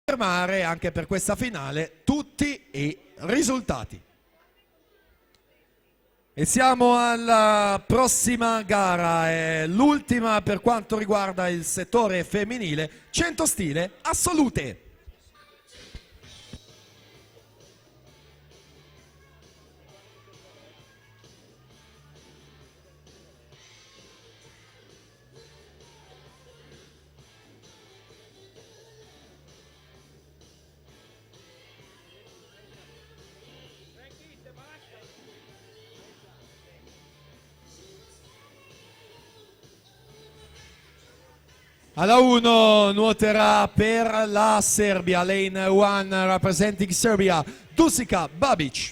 confermare anche per questa finale tutti i risultati. E siamo alla prossima gara, è l'ultima per quanto riguarda il settore femminile, 100 stile assolute. Alla 1 nuoterà per la Serbia, lane 1 representing Serbia, Dusica Babic.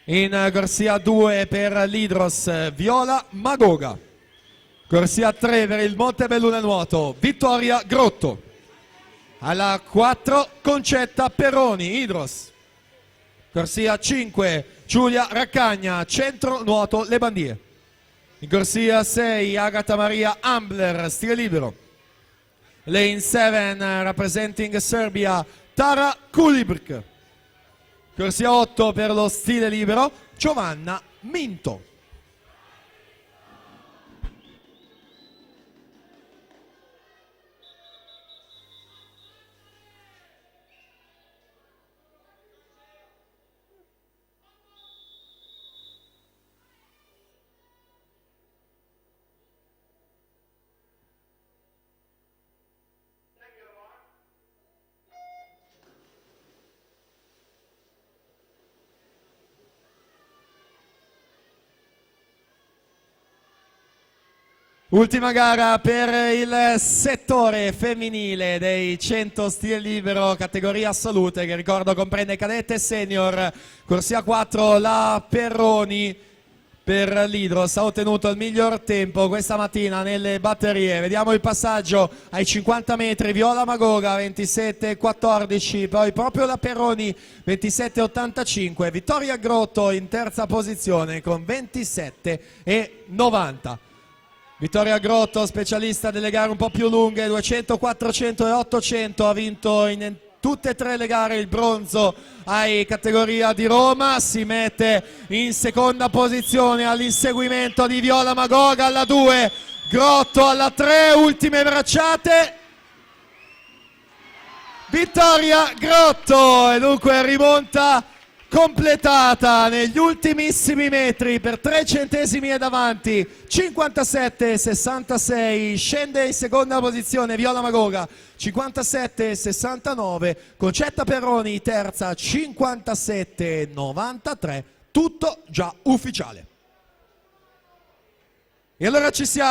In corsia 2 per l'Idros, Viola Magoga. Corsia 3 per il Montebelluna Nuoto, Vittoria Grotto. Alla 4 Concetta Peroni, Idros. Corsia 5 Giulia Raccagna, Centro Nuoto Le Bandie. In corsia 6 Agata Maria Ambler, stile libero. Lane 7 representing Serbia, Tara Kulibrk. Corsia 8 per lo stile libero, Giovanna Minto. Ultima gara per il settore femminile dei 100 stile libero, categoria assolute, che ricordo comprende cadette e senior. Corsia 4 la Perroni per l'Idros, ha ottenuto il miglior tempo questa mattina nelle batterie. Vediamo il passaggio ai 50 metri, Viola Magoga 27,14, poi proprio la Perroni 27,85, Vittoria Grotto in terza posizione con 27,90. Vittoria Grotto, specialista delle gare un po' più lunghe, 200, 400 e 800, ha vinto in tutte e tre le gare il bronzo ai categoria di Roma, si mette in seconda posizione all'inseguimento di Viola Magoga alla 2, Grotto alla 3, ultime bracciate, Vittoria Grotto, e dunque rimonta completata negli ultimissimi metri per 3 centesimi e davanti, 57,66, scende in seconda posizione Viola Magoga, 57,69, Concetta Perroni terza, 57,93, tutto già ufficiale. E allora ci siamo.